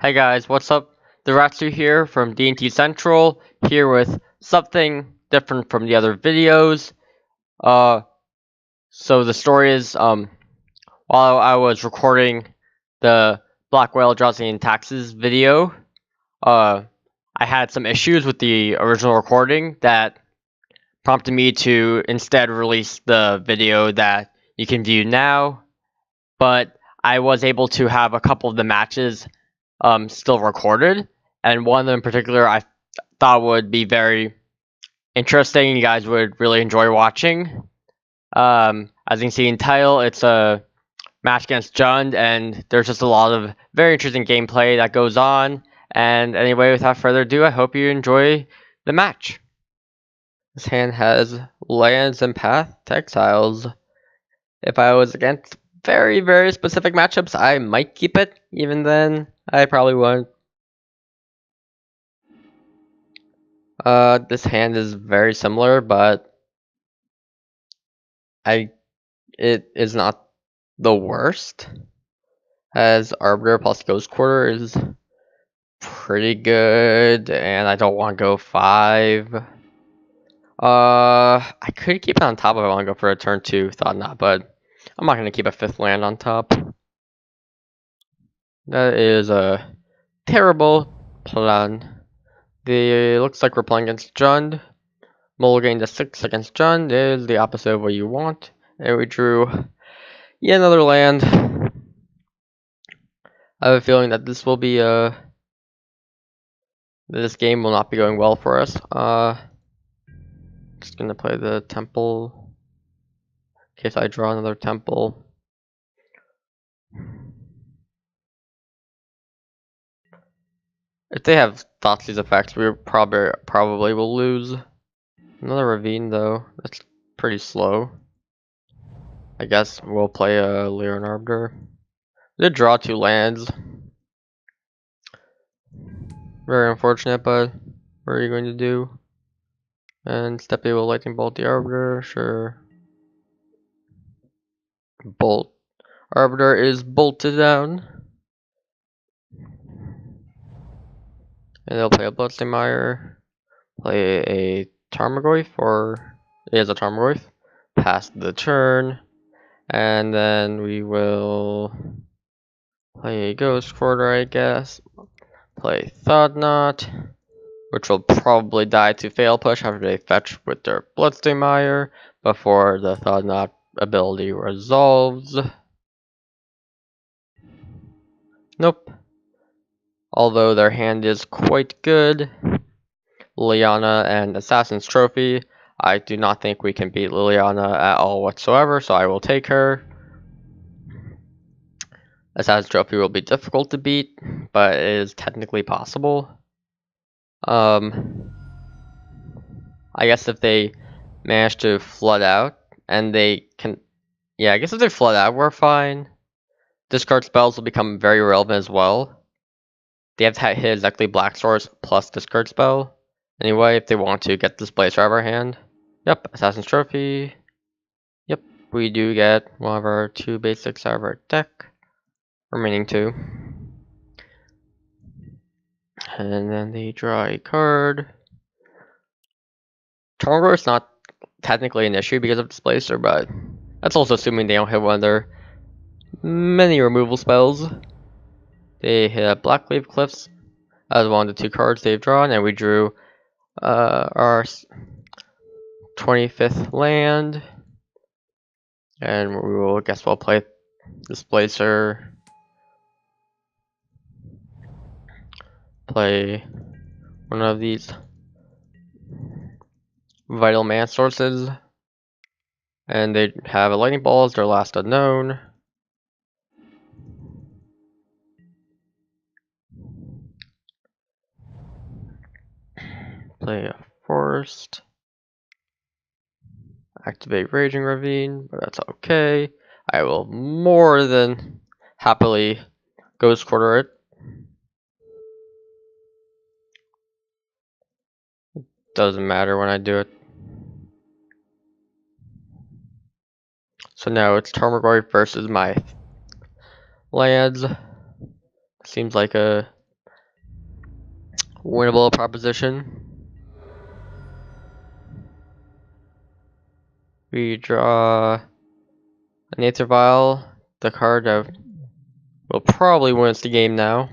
Hey guys, what's up? The Ratsu here from D&T Central, here with something different from the other videos. So the story is, while I was recording the Blackwell, Eldrazi and Taxes video, I had some issues with the original recording that prompted me to instead release the video that you can view now, but I was able to have a couple of the matches still recorded, and one of them in particular I thought would be very interesting. You guys would really enjoy watching. As you can see in title, it's a match against Jund, and there's just a lot of very interesting gameplay that goes on. And anyway, without further ado, I hope you enjoy the match. This hand has lands and path textiles. If I was against very, very specific matchups, I might keep it. Even then, I probably won't. This hand is very similar, but it is not the worst, as Arbiter plus Ghost Quarter is pretty good, and I don't want to go 5. I could keep it on top if I want to go for a turn 2 Thought Knot, but I'm not going to keep a 5th land on top. That is a terrible plan. Looks like we're playing against Jund. Mulligan to 6 against Jund is the opposite of what you want. And we drew yet another land. I have a feeling that this will be this game will not be going well for us. Just gonna play the temple in case I draw another temple. If they have Thoughtseize effects, we probably will lose. Another ravine though. That's pretty slow. I guess we'll play a Lyran Arbiter. We did draw 2 lands. Very unfortunate, but what are you going to do? And Steppe will Lightning Bolt the Arbiter, sure. Bolt. Arbiter is bolted down. And they'll play a Bloodstainmire, play a Tarmogoyf, or it is a Tarmogoyf, pass the turn, and then we will play a Ghost Quarter, I guess, play Thought Knot, which will probably die to Fail Push after they fetch with their Bloodstainmire before the Thought Knot ability resolves. Nope. Although their hand is quite good. Liliana and Assassin's Trophy. I do not think we can beat Liliana at all whatsoever, so I will take her. Assassin's Trophy will be difficult to beat, but it is technically possible. I guess if they manage to flood out, and they can... Yeah, I guess if they flood out, we're fine. Discard spells will become very relevant as well. They have to hit exactly Black Source plus discard spell. Anyway, if they want to get Displacer out of our hand. Yep, Assassin's Trophy. Yep, we do get one of our 2 basics out of our deck. Remaining 2. And then they draw a card. Tarmogoyf is not technically an issue because of Displacer, but that's also assuming they don't hit one of their many removal spells. They hit Blackleaf Cliffs as one of the 2 cards they've drawn, and we drew our 25th land. And we will guess we'll play Displacer. Play one of these Vital Man sources. And they have a Lightning Ball as their last unknown. Play a Forest. Activate Raging Ravine, but that's okay. I will more than happily Ghost Quarter it. Doesn't matter when I do it. So now it's Tarmogoyf versus my lands. Seems like a winnable proposition. We draw an Aether Vial, the card that will probably win us the game now.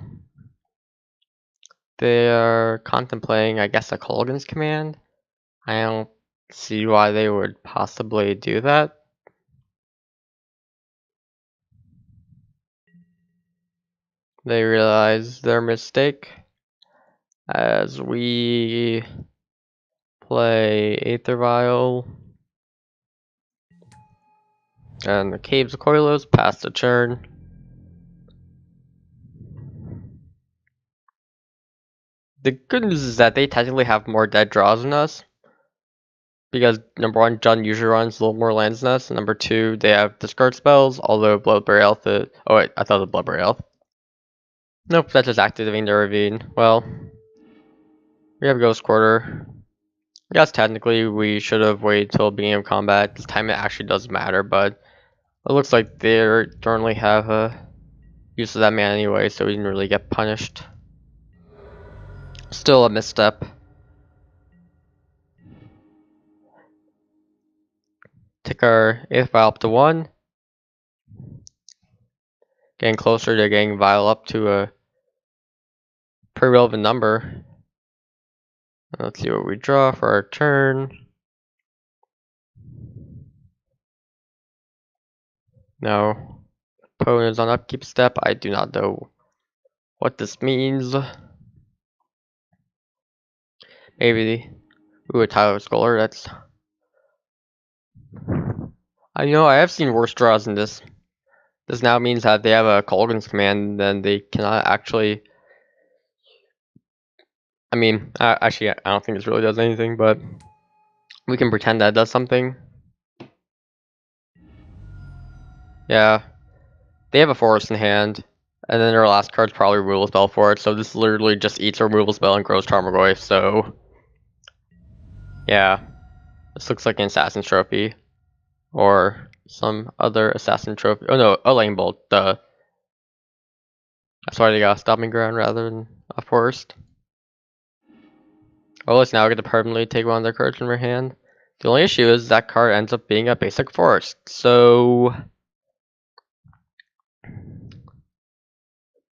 They are contemplating, I guess, a Colgan's command. I don't see why they would possibly do that. They realize their mistake as we play Aether Vial and the Caves of Coilos pass the turn. The good news is that they technically have more dead draws than us, because number one, Jund usually runs a little more lands than us, and number two, they have discard spells, although Bloodberry Elf is... Oh wait, I thought it was Bloodberry Elf. Nope, that's just activating the Ravine. Well, we have Ghost Quarter. I guess technically we should have waited till beginning of combat. This time it actually does matter, but it looks like they currently have a use of that man anyway, so we didn't really get punished. Still a misstep. Take our 8th vial up to 1. Getting closer to getting vial up to a pretty relevant number. Let's see what we draw for our turn. No. Opponent is on upkeep step. I do not know what this means. Maybe. Ooh, a Tyler Scholar. That's... I know, I have seen worse draws than this. This now means that they have a Colgan's command, then they cannot actually... I mean, actually, I don't think this really does anything, but we can pretend that it does something. Yeah. They have a forest in hand, and then their last card's probably a removal spell for it, so this literally just eats a removal spell and grows Tarmogoyf, so... Yeah. This looks like an Assassin's Trophy. Or some other Assassin Trophy. Oh no, a Lane Bolt, duh. That's why they got a Stomping Ground rather than a forest. Well, let's now get to permanently take one of their cards from their hand. The only issue is that card ends up being a basic forest, so...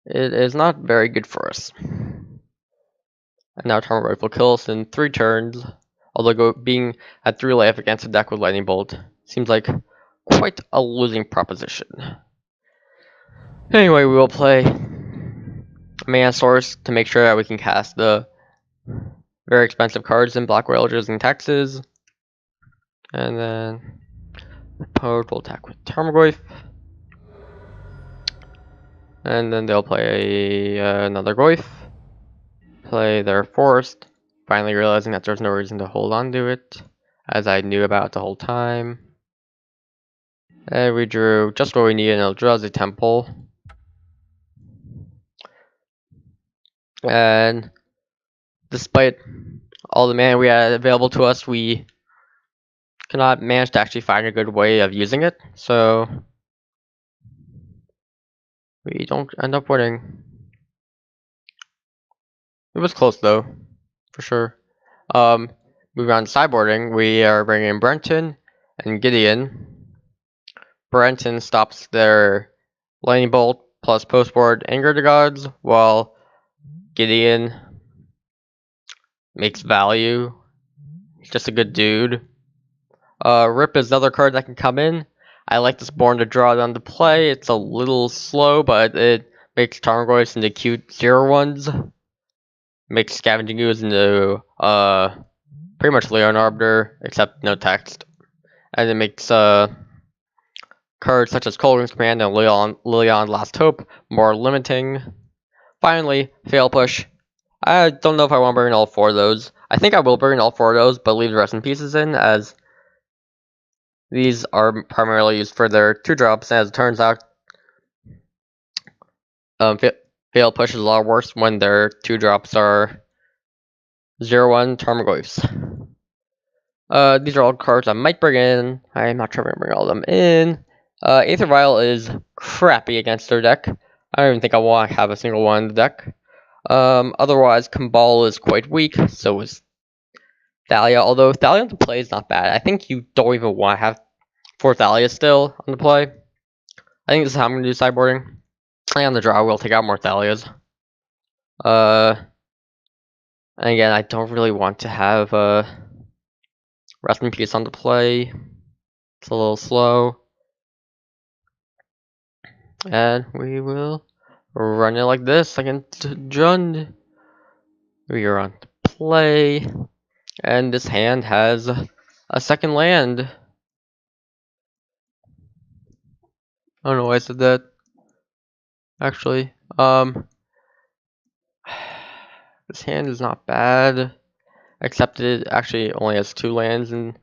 It is not very good for us. And now Tarmogoyf will kill us in 3 turns, although being at 3 life against a deck with Lightning Bolt seems like quite a losing proposition. Anyway, we will play Mana Source to make sure that we can cast the very expensive cards in Eldrazi and Taxes. And then opponent will attack with Tarmogoyf. And then they'll play another Goyf. Play their Forest. Finally realizing that there's no reason to hold on to it, as I knew about the whole time. And we drew just what we need, an Eldrazi Temple. And despite all the mana we had available to us, we cannot manage to actually find a good way of using it, so we don't end up winning. It was close though, for sure. Moving on to sideboarding, we are bringing in Brenton and Gideon. Brenton stops their Lightning Bolt plus postboard Anger the Gods, while Gideon makes value. He's just a good dude. Rip is another card that can come in. I like this Born to draw down to play. It's a little slow, but it makes Tarmogoyfs into cute 0/1s. Makes Scavenging Ooze into pretty much Leon Arbiter, except no text. And it makes cards such as Colgan's Command and Lilion Last Hope more limiting. Finally, Fail Push. I don't know if I want to bring all 4 of those. I think I will bring all 4 of those, but leave the rest in pieces in, as these are primarily used for their 2-drops. As it turns out, Fail Push is a lot worse when their 2-drops are 0/1 Tarmogoyfs. These are all cards I might bring in. I'm not sure if I'm going to bring all of them in. Aether Vial is crappy against their deck. I don't even think I want to have a single one in the deck. Otherwise, Kumbal is quite weak, so is Thalia, although Thalia on the play is not bad. I think you don't even want to have 4 Thalia still on the play. I think this is how I'm going to do sideboarding. And on the draw, we'll take out more Thalias. And again, I don't really want to have Rest in Peace on the play. It's a little slow. And we will run it like this against Jund. We are on the play. And this hand has a second land. I don't know why I said that. Actually, this hand is not bad, except it actually only has 2 lands, and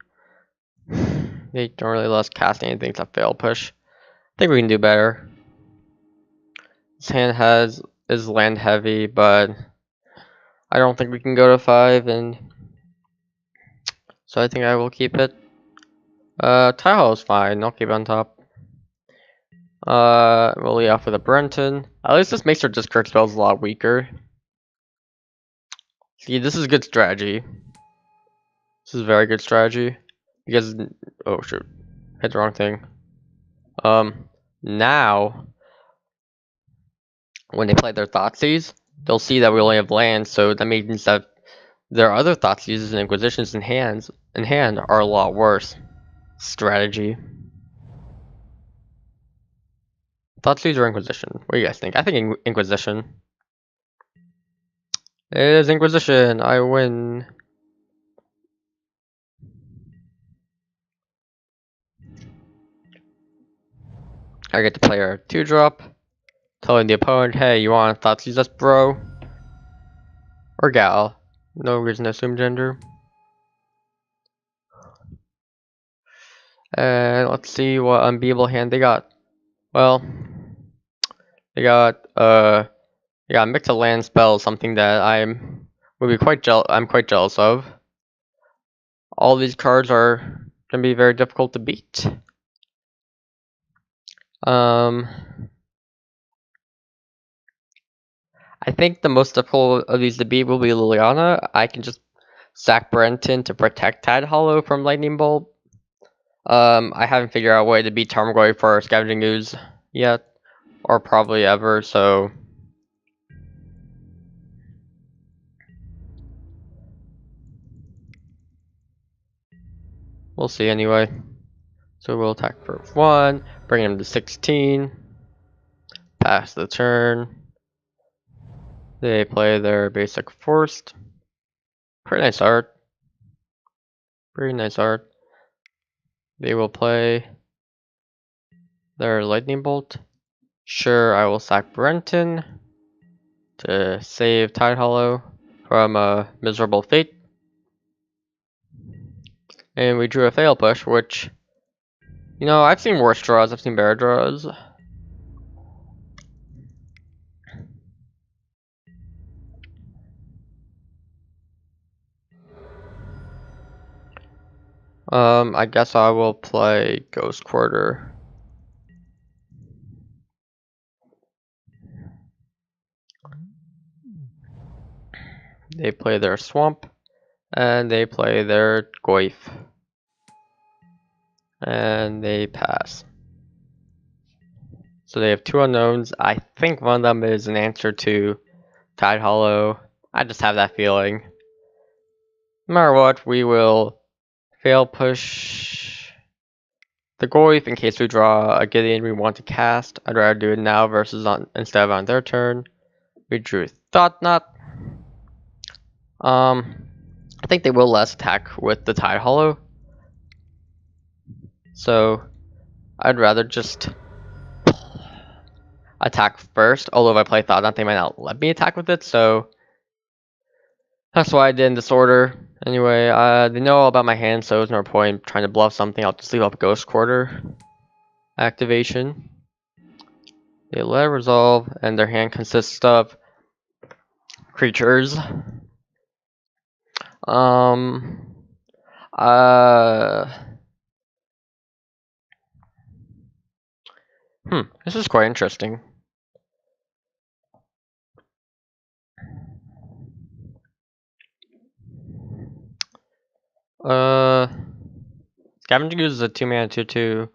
they don't really let us cast anything except fail push. I think we can do better. This hand is land heavy, but I don't think we can go to 5, and so I think I will keep it. Tahoe is fine. I'll keep it on top. We'll lead off with a Brenton. At least this makes our discard spells a lot weaker. See, this is good strategy. This is very good strategy because oh shoot, hit the wrong thing. Now when they play their Thoughtseize, they'll see that we only have lands, so that means that their other Thoughtseizes and Inquisitions in hand are a lot worse. Strategy. Thoughtseize or Inquisition? What do you guys think? I think Inquisition. It is Inquisition. I win. I get to play our 2-drop, telling the opponent, hey, you want to Thoughtseize us, bro? Or gal. No reason to assume gender. And let's see what unbeatable hand they got. Well, they got mix of land spells, something that I'm quite jealous of. All these cards are gonna be very difficult to beat. I think the most difficult of these to beat will be Liliana. I can just sack Brenton to protect Tide Hollow from Lightning Bolt. I haven't figured out a way to beat Tarmogoyf for Scavenging Ooze yet, or probably ever, so we'll see anyway. So we'll attack for 1, bring him to 16, pass the turn. They play their basic Forced. Pretty nice art. Pretty nice art. They will play their Lightning Bolt. Sure, I will sack Brenton to save Tide Hollow from a miserable fate. And we drew a fail push, which, you know, I've seen worse draws, I've seen better draws. I guess I will play Ghost Quarter. They play their Swamp, and they play their Goyf. And they pass. So they have 2 unknowns. I think one of them is an answer to Tide Hollow. I just have that feeling. No matter what, we will fail push the Goyf in case we draw a Gideon we want to cast. I'd rather do it now versus instead of on their turn. We drew Thought Knot. I think they will less attack with the Tide Hollow. So I'd rather just attack first. Although if I play Thought Knot, they might not let me attack with it. So that's why I did in this order. Anyway, they know all about my hand, so there's no point trying to bluff something. I'll just leave up Ghost Quarter activation. They let it resolve, and their hand consists of creatures. This is quite interesting. Scavenging uses a 2-mana 2/2.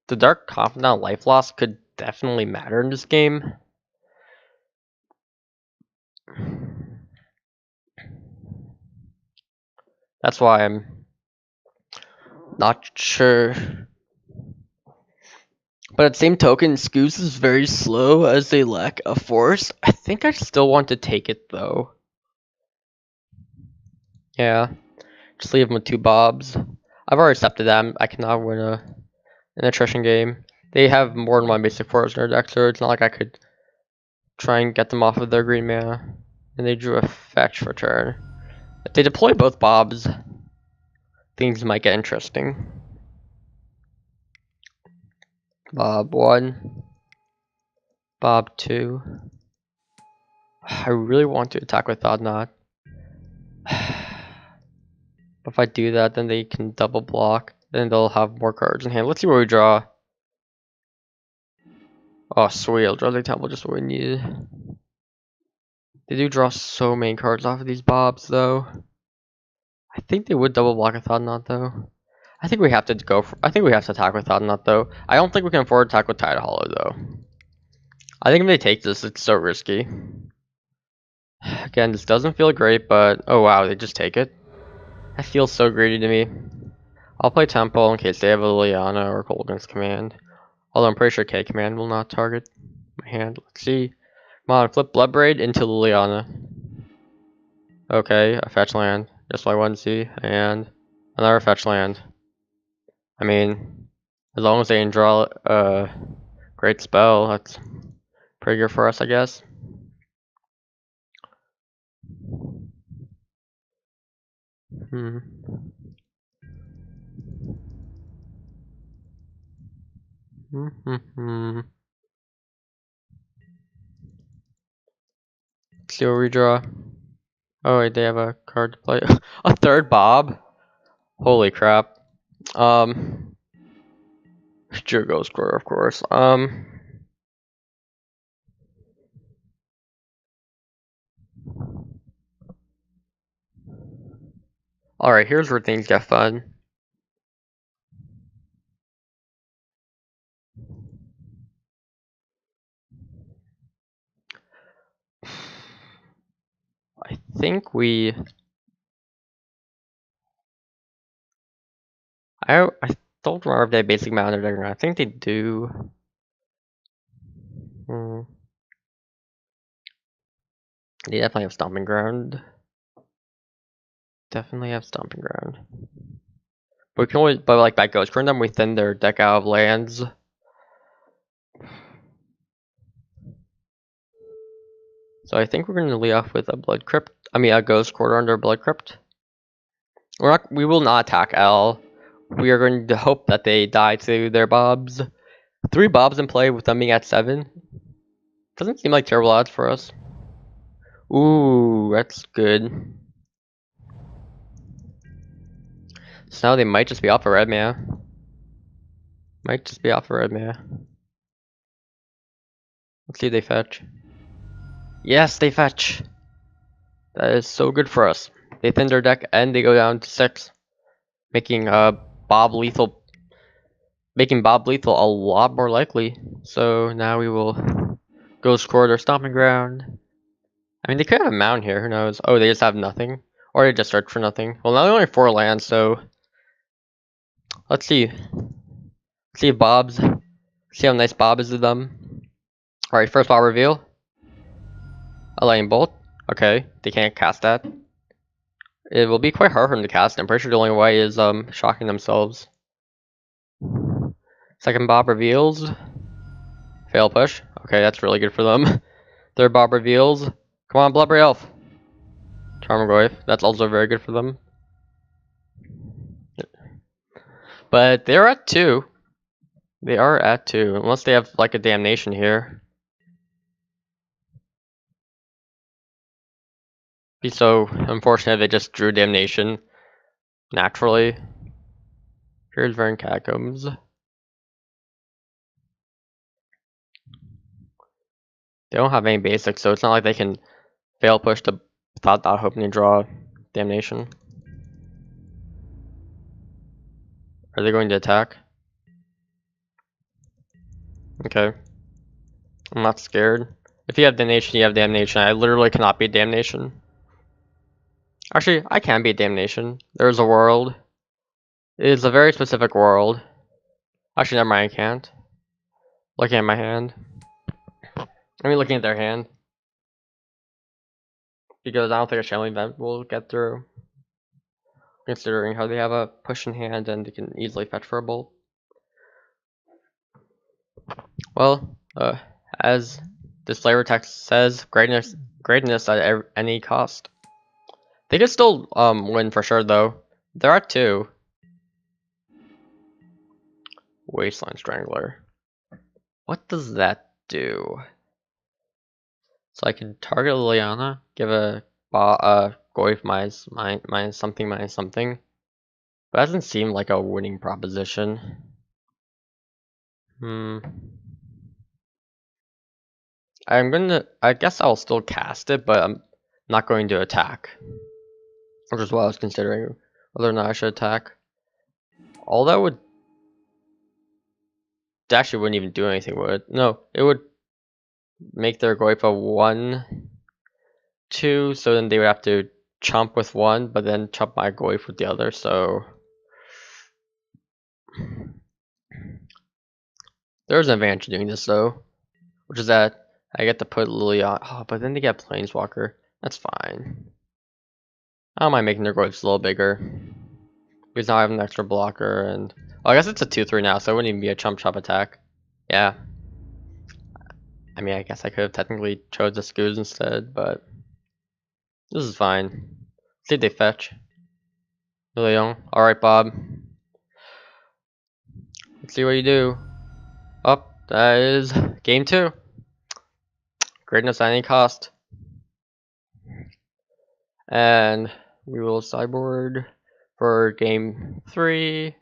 The Dark Confidant life loss could definitely matter in this game. That's why I'm not sure. But at the same token, Scoos is very slow as they lack a force. I think I still want to take it though. Yeah, just leave them with 2 bobs. I've already accepted them. I cannot win an attrition game. They have more than 1 basic force in their deck, so it's not like I could try and get them off of their green mana. And they drew a fetch for turn. If they deploy both bobs, things might get interesting. Bob 1. Bob 2. I really want to attack with Thought Knot. If I do that, then they can double block. Then they'll have more cards in hand. Let's see what we draw. Oh, sweet. Eldrazi Temple, just what we needed. They do draw so many cards off of these bobs, though. I think they would double block a Thought Knot, though. I think we have to go for, I think we have to attack with Thought Knot, though. I don't think we can afford to attack with Tide Hollow, though. I think if they take this, it's so risky. Again, this doesn't feel great, but oh wow, they just take it. That feels so greedy to me. I'll play Temple in case they have a Liliana or Golden's Command. Although I'm pretty sure K Command will not target my hand. Let's see. Come on, flip Bloodbraid into Liliana. Okay, a fetch land. Just what I want to see. And another fetch land. I mean, as long as they can draw a great spell, that's pretty good for us, I guess. Hmm. Let's see what we draw. Oh wait, they have a card to play. A third Bob? Holy crap. Ghost Square, of course. Alright, here's where things get fun. I think we... I don't remember if they have basic mana deck or not. I think they do. They definitely have Stomping Ground. Definitely have Stomping Ground. But we can always, but like by Ghost Current them, we thin their deck out of lands. So I think we're going to lead off with a Blood Crypt. I mean, a Ghost Quarter under Blood Crypt. We will not attack L. We are going to hope that they die to their bobs. 3 bobs in play with them being at 7. Doesn't seem like terrible odds for us. Ooh, that's good. So now they might just be off a red mana. Might just be off a red mana. Let's see if they fetch. Yes, they fetch. That is so good for us. They thin their deck and they go down to 6. Making Bob lethal a lot more likely. So now we will go score their Stomping Ground. I mean, they could have a mound here, who knows? Oh, they just have nothing? Or they just search for nothing. Well, now they only have 4 lands, so... Let's see. Let's see if Bob's... See how nice Bob is to them. Alright, first Bob reveal. A Lightning Bolt. Okay, they can't cast that. It will be quite hard for them to cast. I'm pretty sure the only way is shocking themselves. Second Bob reveals. Fail push. Okay, that's really good for them. Third Bob reveals. Come on, Blubbery Elf. Tarmogoyf. That's also very good for them. But they're at 2. They are at 2. Unless they have like a damnation here. Be so unfortunate if they just drew damnation naturally. Here's Vern Catacombs. They don't have any basics, so it's not like they can fail push to Thought hoping to draw damnation. Are they going to attack? Okay. I'm not scared. If you have damnation, you have damnation. I literally cannot beat damnation. Actually, I can beat damnation. There's a world. It is a very specific world. Actually, never mind, I can't. Looking at my hand. I mean, looking at their hand. Because I don't think a channeling event will get through. Considering how they have a push in hand and they can easily fetch for a bolt. Well, as this flavor text says, greatness at any cost. They could still win for sure though. There are two. Wasteland Strangler. What does that do? So I can target Liliana, give a Goyf minus something. But that doesn't seem like a winning proposition. I guess I'll still cast it, but I'm not going to attack. Which is what I was considering, whether or not I should attack. All that would... That actually wouldn't even do anything, would it? No, it would make their Goifa 1, 2, so then they would have to chomp with one, but then chomp my Goif with the other, so... There's an advantage to doing this though, which is that I get to put Lily on. Oh, but then they get Planeswalker. That's fine. I don't mind making their Goifs a little bigger. Because now I have an extra blocker and... Oh, I guess it's a 2-3 now, so it wouldn't even be a chump attack. Yeah. I mean, I guess I could have technically chose the Scoos instead, but... This is fine. Let's see if they fetch. Leon. Alright, Bob. Let's see what you do. Oh, that is game 2. Greatness at any cost. And we will sideboard for game 3.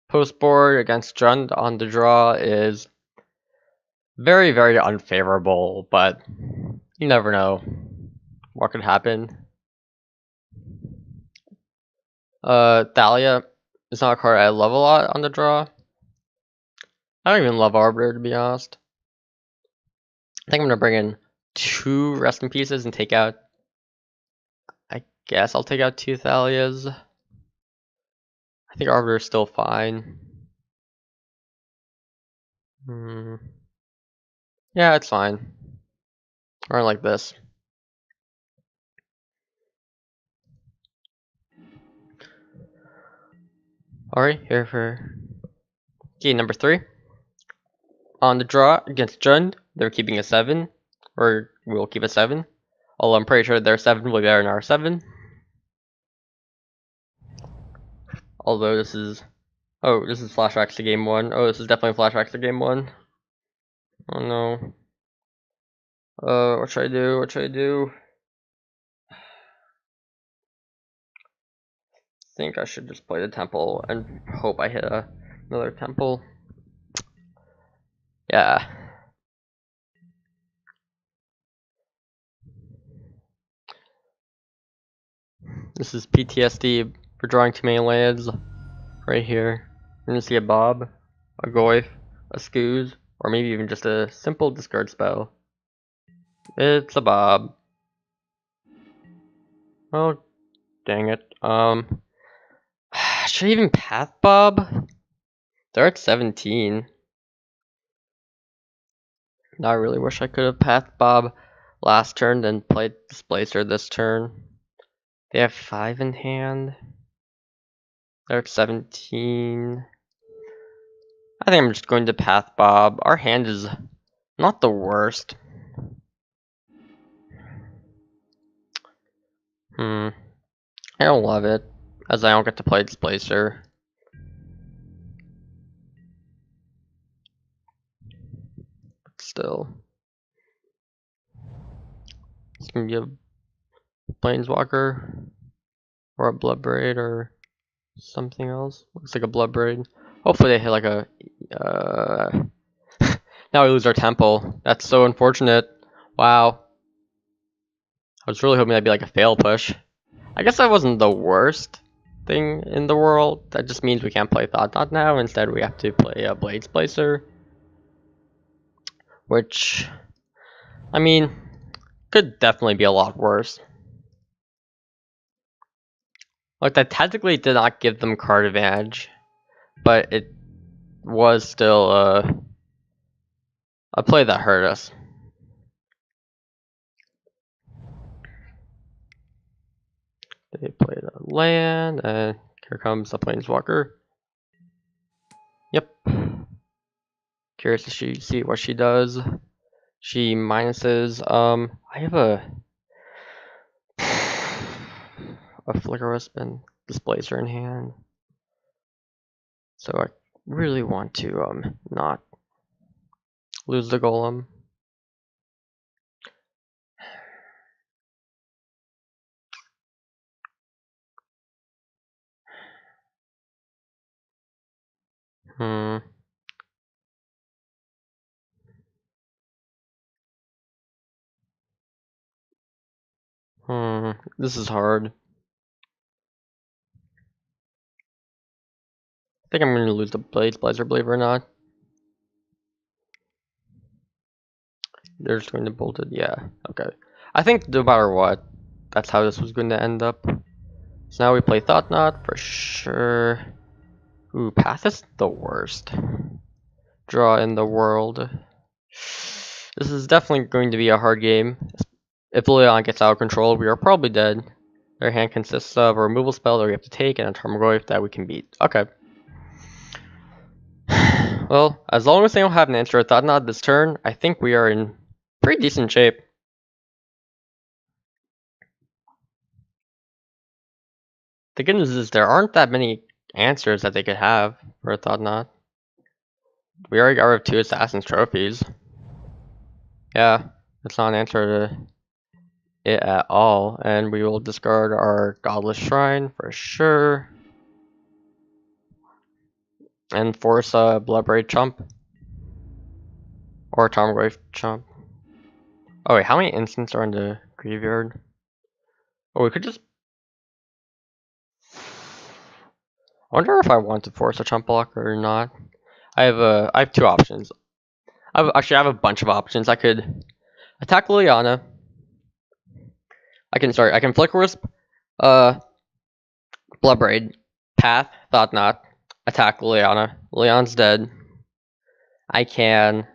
Post board against Jund on the draw is very, very unfavorable, but you never know what could happen. Thalia is not a card I love a lot on the draw. I don't even love Arbiter, to be honest. I think I'm gonna bring in 2 resting pieces and take out... I guess I'll take out 2 Thalias. I think Arbiter is still fine. Yeah, it's fine. Or like this. Alright, here for game number 3. On the draw against Jund, they're keeping a 7. Or we'll keep a 7. Although I'm pretty sure their 7 will be better than our 7. Although this is... Oh, this is flashbacks to game 1. Oh, this is definitely flashbacks to game 1. Oh no. What should I do? What should I do? I think I should just play the temple and hope I hit another temple. Yeah. This is PTSD for drawing too many lands. Right here. You're gonna see a Bob, a Goif, a Scoos, or maybe even just a simple discard spell. It's a Bob. Oh, dang it. Should I even Path Bob? They're at 17. Now I really wish I could have Path Bob last turn, then played Displacer this turn. They have 5 in hand. They're at 17. I think I'm just going to Path Bob. Our hand is not the worst. I don't love it, as I don't get to play Displacer. But still. It's gonna be a Planeswalker, or a Bloodbraid, or something else. Looks like a Bloodbraid. Hopefully they hit like a... Now we lose our temple. That's so unfortunate. Wow. I was really hoping that'd be like a fail push. I guess that wasn't the worst. thing in the world. That just means we can't play Thought Knot now. Instead, we have to play a Blades Placer, which, I mean, could definitely be a lot worse. Like, that technically did not give them card advantage, but it was still a play that hurt us. They played a land, and here comes the Planeswalker. Yep. Curious to see what she does. She minuses. I have a Flicker Wisp and Displacer in hand, so I really want to not lose the Golem. This is hard. I think I'm going to lose the Blades Blazer, believe it or not. They're just going to bolt it. Yeah, okay. I think no matter what, that's how this was going to end up. So now we play Thought Knot for sure. Ooh, Path is the worst draw in the world. This is definitely going to be a hard game. If Leon gets out of control, we are probably dead. Their hand consists of a removal spell that we have to take and a Tarmogoyf that we can beat. Okay. Well, as long as they don't have an answer Thought Knot this turn, I think we are in pretty decent shape. The good news is there aren't that many answers that they could have for a Thought Knot. We already got rid of 2 Assassin's Trophies. Yeah, that's not an answer to it at all. And we will discard our Godless Shrine for sure. And force a Bloodbraid Chump. Or a Tarmogoyf Chump. Oh wait, how many instants are in the graveyard? Oh, we could just... I wonder if I want to force a Chump Blocker or not. I have 2 options. I have a bunch of options. I could attack Liliana. I can Flicker Wisp, Bloodbraid, Path, Thought Knot, attack Liliana. Liliana's dead. I can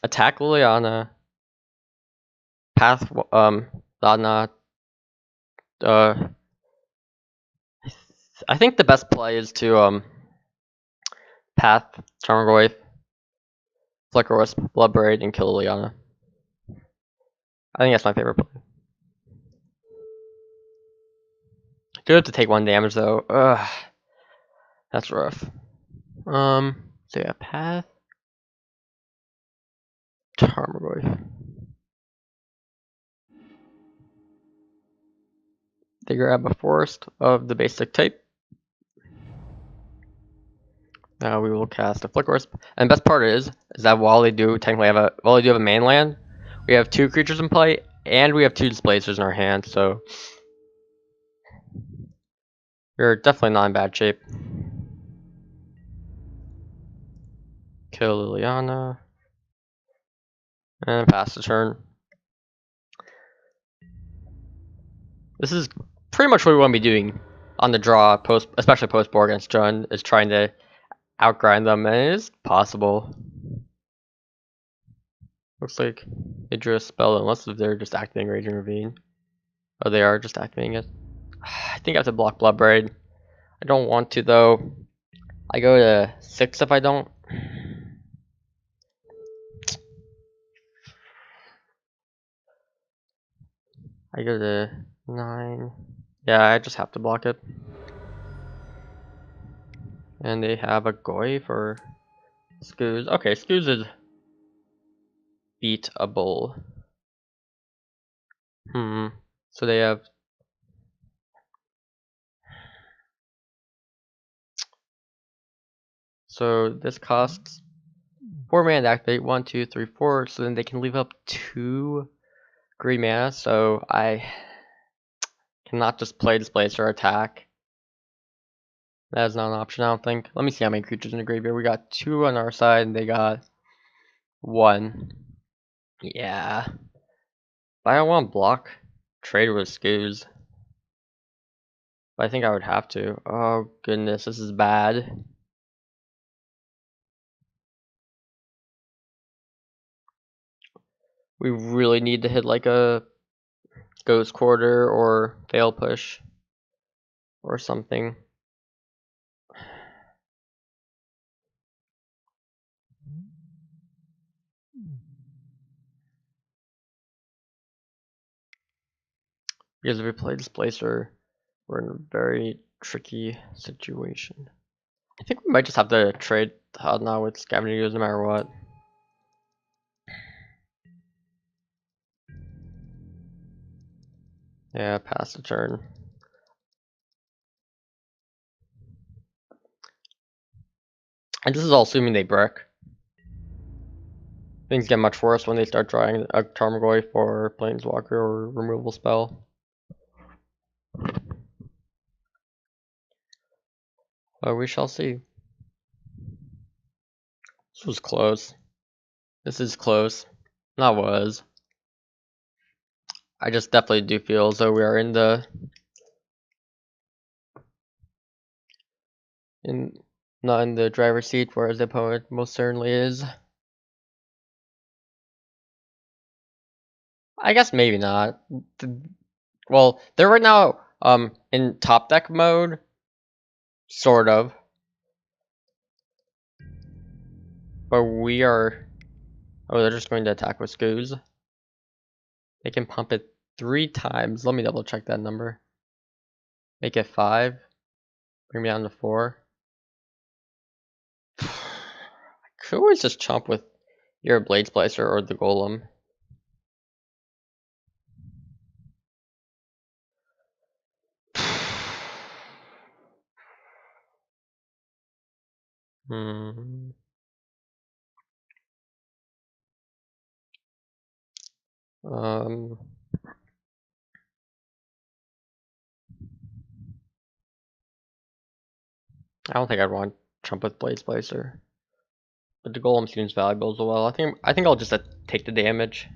attack Liliana, Path, Thought Knot. I think the best play is to Path, Tarmogoyf, Flicker Wisp, Bloodbraid, and kill Liliana. I think that's my favorite play. Do have to take 1 damage though. Ugh, that's rough. So yeah, Path, Tarmogoyf. They grab a forest of the basic type. Now we will cast a Flicker Wisp. And the best part is that while they do have a main land, we have 2 creatures in play, and we have 2 Displacers in our hand, so we're definitely not in bad shape. Kill Liliana. And pass the turn. This is pretty much what we want to be doing on the draw, especially post-board against Jund, is trying to outgrind them, and it is possible. Looks like they drew a spell, unless they're just activating Raging Ravine. Oh, they are just activating it. I think I have to block Bloodbraid. I don't want to, though. I go to 6 if I don't. I go to 9. Yeah, I just have to block it. And they have a Goy for Scooz. Okay, Scooz is beatable. So they have... So this costs 4 mana to activate. 1, 2, 3, 4. So then they can leave up 2 green mana. So I cannot just play Displacer or attack. That is not an option, I don't think. Let me see how many creatures in the graveyard. We got 2 on our side, and they got 1. Yeah. But I don't want to block trade with Scoos. But I think I would have to. Oh goodness, this is bad. We really need to hit like a Ghost Quarter or Fail Push or something. Because if we play Displacer, we're in a very tricky situation. I think we might just have to trade now with Scavengers no matter what. Yeah, pass the turn. And this is all assuming they brick. Things get much worse when they start drawing a Tarmogoyf for Planeswalker or removal spell. But we shall see. This was close. This is close. Not was. I just definitely do feel as though we are not in the driver's seat, whereas the opponent most certainly is. I guess maybe not. Well, they're right now in top deck mode, sort of. But we are. Oh, they're just going to attack with Scoos. They can pump it 3 times. Let me double check that number. Make it 5. Bring me down to 4. I could always just chomp with your Blade Splicer or the Golem. Hmm. I don't think I'd want Trump with Blade Splicer. But the Golem seems valuable as well. I think I'll just take the damage.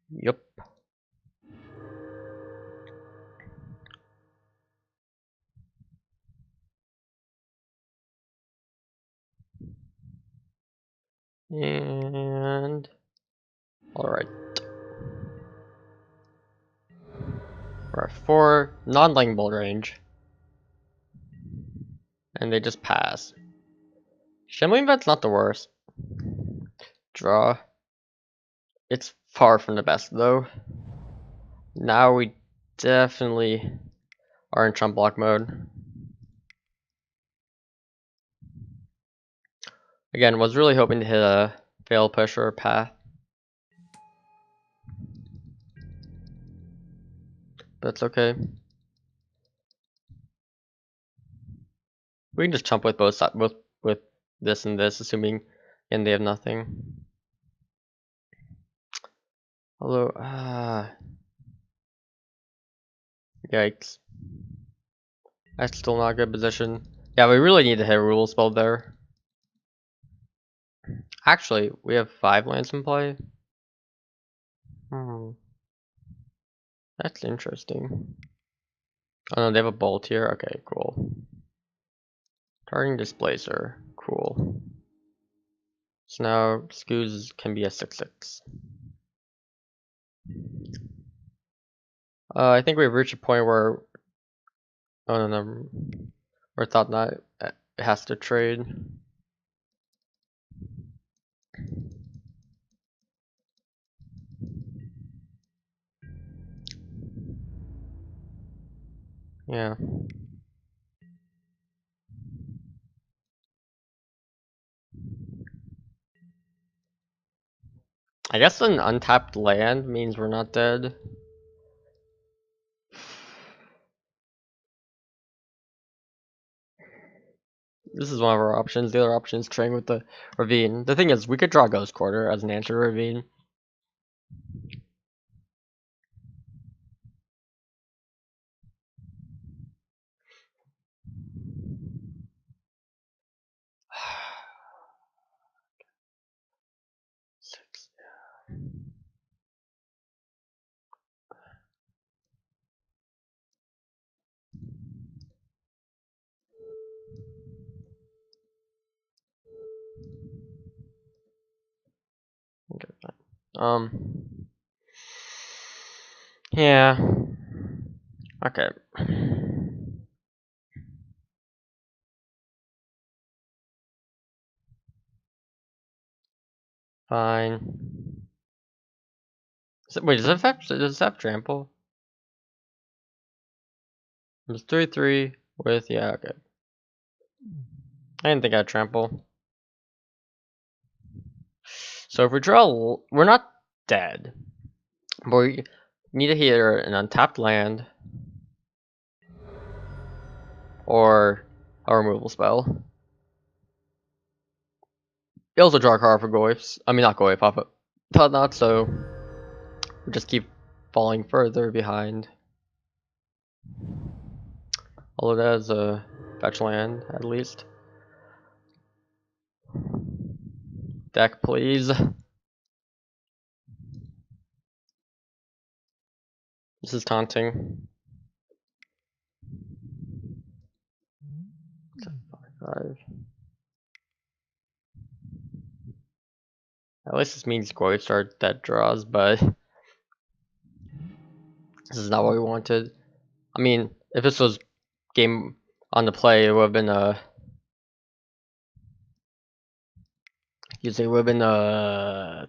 Yep. And alright. We're at 4 non-lightning bolt range. And they just pass. Shimmering Vent's not the worst. Draw. It's far from the best though. Now we definitely are in Trump block mode. Again, was really hoping to hit a fail push or a path. But it's okay. We can just chump with both with this and this, assuming and they have nothing. Although, yikes. That's still not a good position. Yeah, we really need to hit a rule spell there. Actually, we have 5 lands in play. That's interesting. Oh no, they have a bolt here. Okay, cool. Targeting Displacer. Cool. So now Scoos can be a 6/6. I think we've reached a point where oh no, we're thought not it has to trade. Yeah. I guess an untapped land means we're not dead. This is one of our options. The other option is trading with the Ravine. The thing is, we could draw Ghost Quarter as an answer to Ravine. Six. Okay, fine. Yeah. Okay. Fine. Wait, does it have trample? It's 3/3 with, yeah, okay. I didn't think I had trample. So if we draw, we're not dead. But we need to hit an untapped land or a removal spell. You also draw a card for Goyfs. I mean, not Goyf, off of Totnot, so we just keep falling further behind. Although that is a fetch land, at least. Deck, please. This is taunting. 5. At least this means Goyfs are dead draws, but this is not what we wanted. I mean, if this was game on the play, it would have been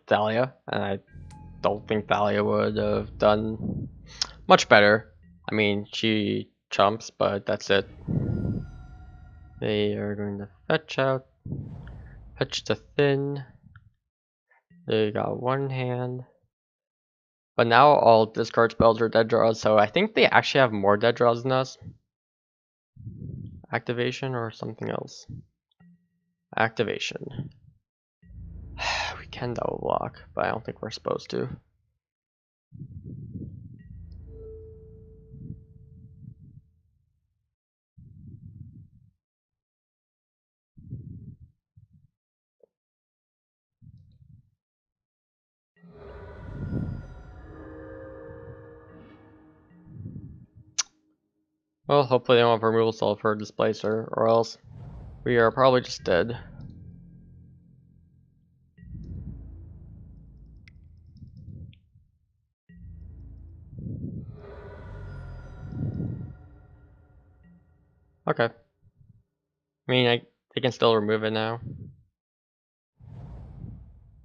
Thalia, and I don't think Thalia would have done much better. I mean, she chumps, but that's it. They are going to fetch the Thin. They got one hand. But now all discard spells are dead draws, so I think they actually have more dead draws than us. Activation or something else? Activation. We can double block, but I don't think we're supposed to. Well, hopefully they don't have removal spell for Displacer, or else we are probably just dead. Okay. I mean, they can still remove it now.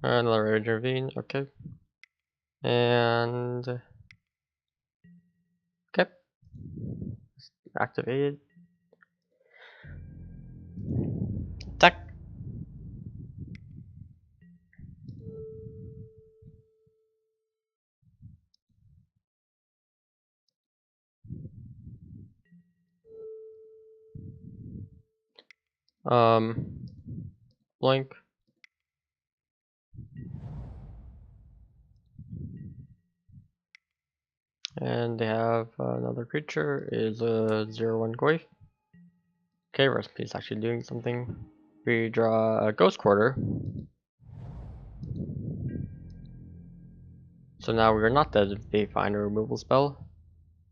Another Rage Ravine, okay. And... okay. Activated. Attack! Blink. And they have another creature, is a 0/1 Goyf. Okay, recipe is actually doing something. We draw a Ghost Quarter. So now we are not dead if they find a removal spell.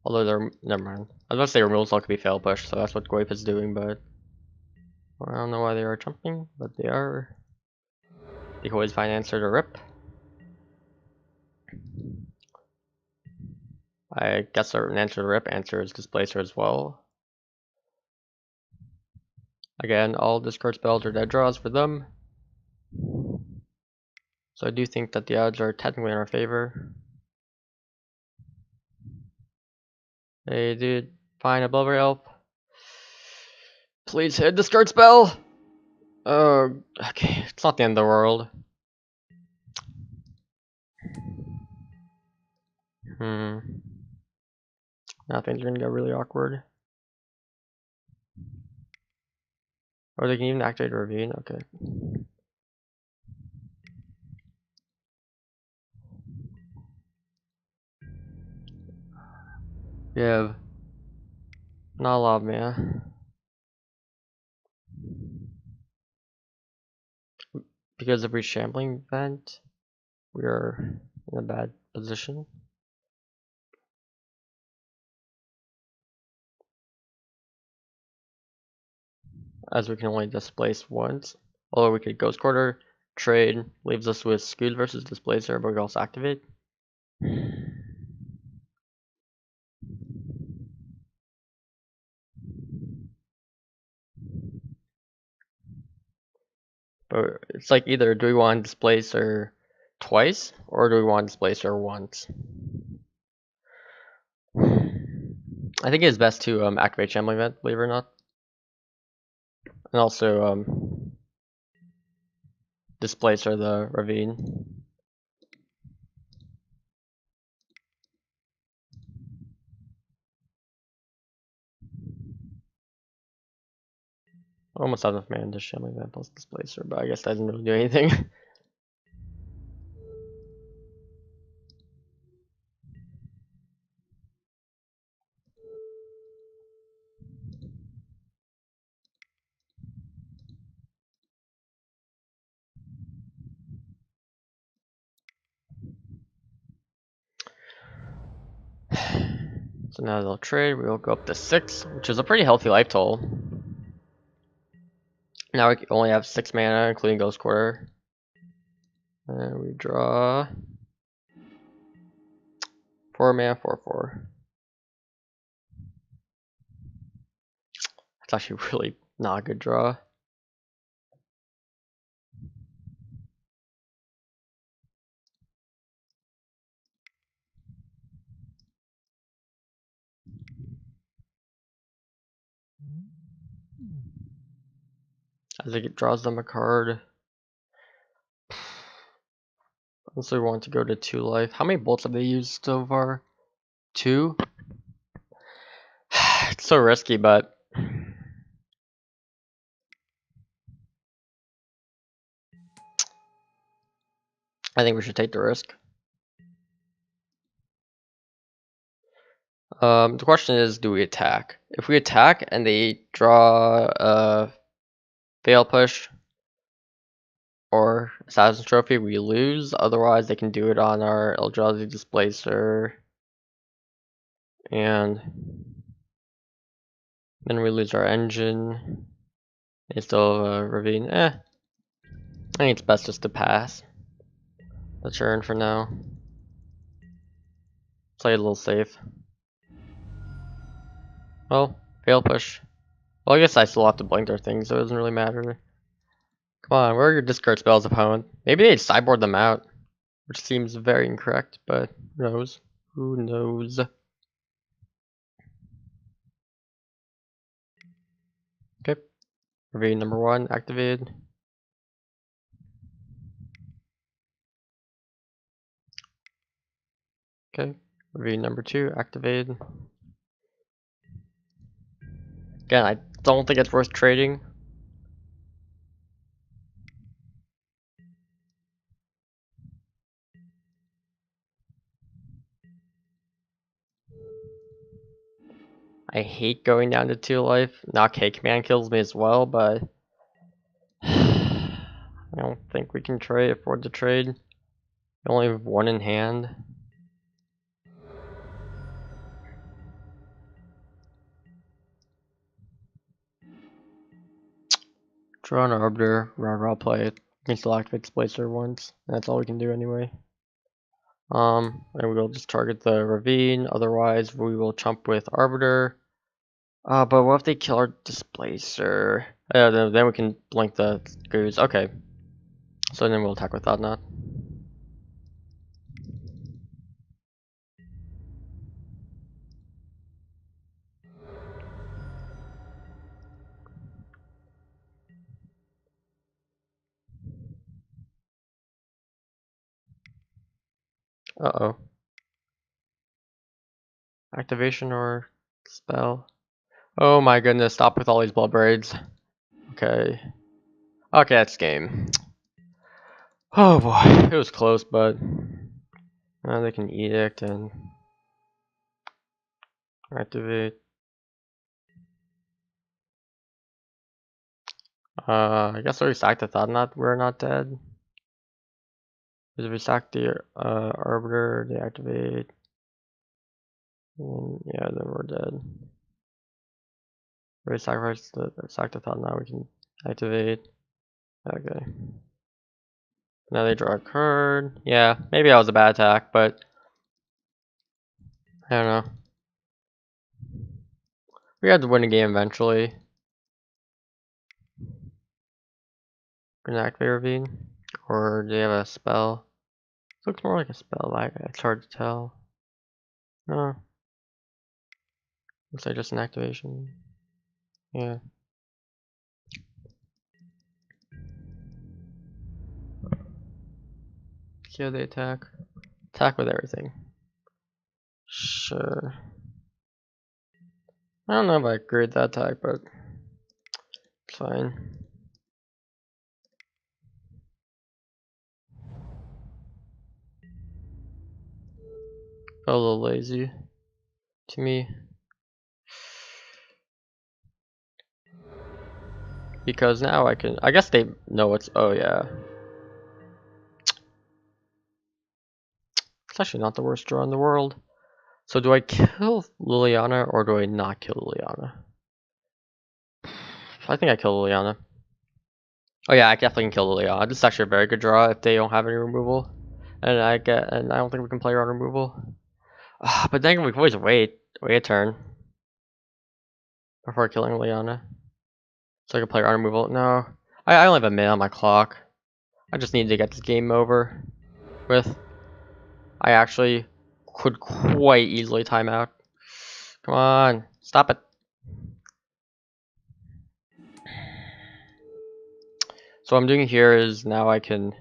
Although they're, never mind. I was about to say removal spell could be fail push, so that's what Goyf is doing, but I don't know why they are jumping, but they are. They can always find an answer to rip. I guess an answer to rip answer is Displacer as well. Again, all discard spells are dead draws for them. So I do think that the odds are technically in our favor. They did find a Blubber Elf. Please hit discard spell! Okay, it's not the end of the world. Now things are gonna get really awkward. Or they can even activate a ravine. Okay. We have not a lot of mana. Because of reshambling event, we are in a bad position. As we can only displace once. Although we could Ghost Quarter, trade, leaves us with Scoot versus Displacer, but we can also activate. But it's like either do we want Displacer twice or do we want Displacer once? I think it's best to activate Shambling Event, believe it or not. And also Displacer the Ravine. Almost out of mana to Shambling Event plus Displacer, but I guess that doesn't really do anything. So now they'll trade, we will go up to 6, which is a pretty healthy life total. Now we only have 6 mana, including Ghost Quarter. And we draw 4 mana, 4/4. That's actually really not a good draw. As it draws them a card. Also, we want to go to 2 life. How many bolts have they used so far? 2? It's so risky, but I think we should take the risk. The question is, do we attack? If we attack and they draw a fail push or Assassin's Trophy, we lose. Otherwise, they can do it on our Eldrazi Displacer. And then we lose our engine. It's still a ravine. I think it's best just to pass the turn for now. Play it a little safe. Well, fail push. Well, I guess I still have to blink their things, so it doesn't really matter. Come on, where are your discard spells, opponent? Maybe they sideboard them out, which seems very incorrect, but who knows? Who knows? Okay, ravine number 1 activated. Okay, ravine number 2 activated. Again, I don't think it's worth trading. I hate going down to 2 life. Knock K command kills me as well, but I don't think we can afford to trade. We only have 1 in hand. Draw an Arbiter, raw play it. We can still activate Displacer once. That's all we can do anyway. And we will just target the Ravine. Otherwise, we will chump with Arbiter. But what if they kill our Displacer? Then we can blink the Goose. Okay. So then we'll attack with Thought-Knot. Uh-oh. Activation or spell? Oh my goodness, stop with all these blood braids. Okay. Okay, that's game. Oh boy, it was close, but now they can edict and activate. I guess we sacked the thought. We're not dead. Because if we sack the arbiter, they activate. And yeah, then we're dead. We sacrifice the sack the thought. Now we can activate. Okay. Now they draw a card. Yeah, maybe that was a bad attack, but I don't know. We had to win a game eventually. Gonna activate Ravine, or do they have a spell? Looks more like a spell. Like it's hard to tell. No, looks like just an activation. Yeah. Kill the attack. Attack with everything. Sure. I don't know if I agree with that attack, but it's fine. Felt a little lazy to me. Because now I can, I guess they know what's, oh yeah. It's actually not the worst draw in the world. So do I kill Liliana or do I not kill Liliana? I think I kill Liliana. Oh yeah, I definitely can kill Liliana. This is actually a very good draw if they don't have any removal. And I don't think we can play around removal. But then we can always wait a turn before killing Liliana. So I can play around removal. No. I only have a minute on my clock. I just need to get this game over with. I actually could quite easily time out. Come on, stop it. So what I'm doing here is now I can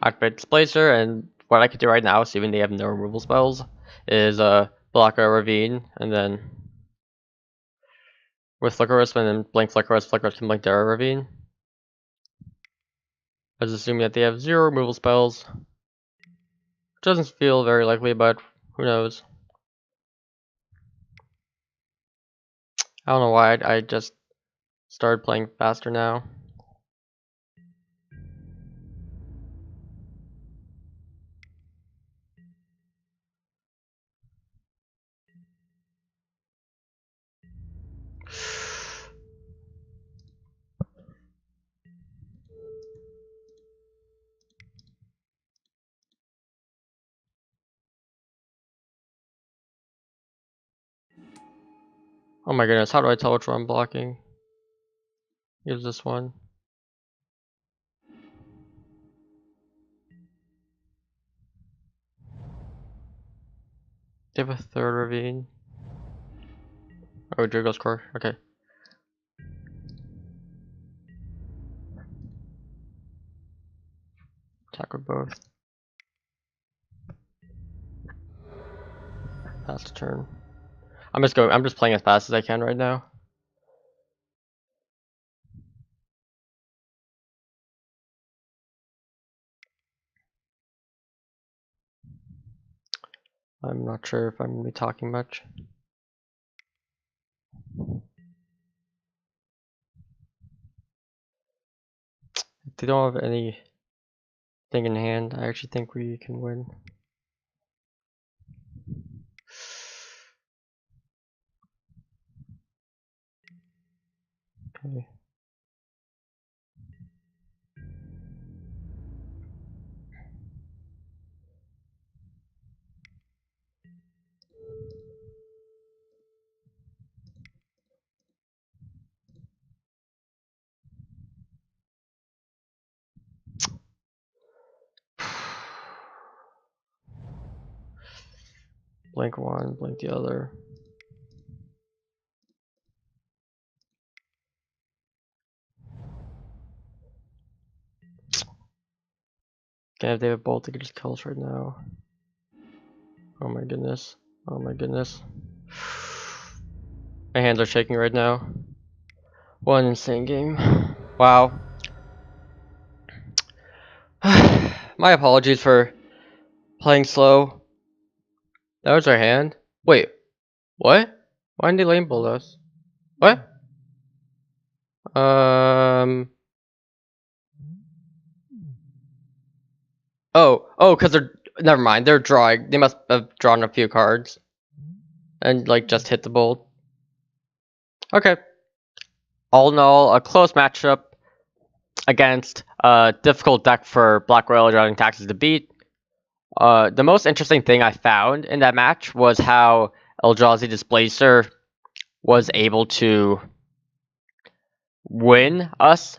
activate Displacer, and what I could do right now, assuming they have no removal spells, is block a Ravine, and then with Flicker Wisp and then blink Flicker Wisp can blink their Ravine. As assuming that they have 0 removal spells. Which doesn't feel very likely, but who knows. I don't know why I just started playing faster now. Oh my goodness, how do I tell which one I'm blocking? Here's this one. They have a third Ravine. Oh, Drago's Core, okay. Attack with both. Pass the turn. I'm just playing as fast as I can right now. I'm not sure if I'm gonna be talking much. If they don't have anything in hand, I actually think we can win. Okay. Blink one, blink the other. Okay, if they have a bolt, they can just kill us right now. Oh my goodness. Oh my goodness. My hands are shaking right now. What an insane game. Wow. My apologies for playing slow. That was our hand. Wait, what? Why didn't they label us? What? Because they're. Never mind, they're drawing. They must have drawn a few cards. And, like, just hit the bold. Okay. All in all, a close matchup against a difficult deck for Black Whale Eldrazi and Taxes to beat. The most interesting thing I found in that match was how Eldrazi Displacer was able to win us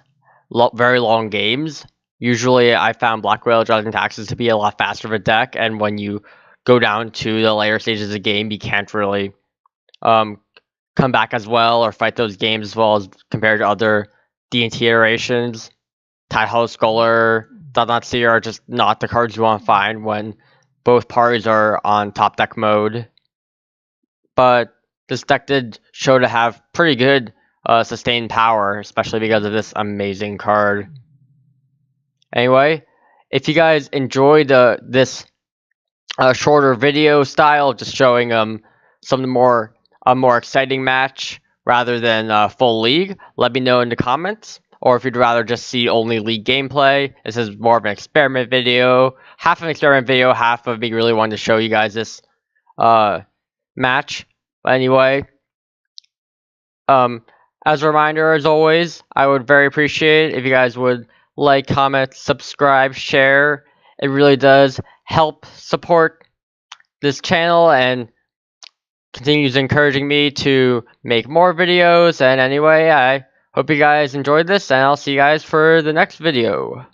very long games. Usually, I found Black Whale Eldrazi and Taxes to be a lot faster of a deck, and when you go down to the later stages of the game, you can't really come back as well or fight those games as well as compared to other D&T iterations. Tidehollow Scholar, Seer are just not the cards you want to find when both parties are on top deck mode. But this deck did show to have pretty good sustained power, especially because of this amazing card. Anyway, if you guys enjoyed this shorter video style, just showing some more a more exciting match rather than full league, let me know in the comments. Or if you'd rather just see only league gameplay, this is more of an experiment video. Half an experiment video, half of me really wanting to show you guys this match. But anyway, as a reminder, as always, I would very appreciate if you guys would like, comment, subscribe, share. It really does help support this channel and continues encouraging me to make more videos. And anyway, I hope you guys enjoyed this, and I'll see you guys for the next video.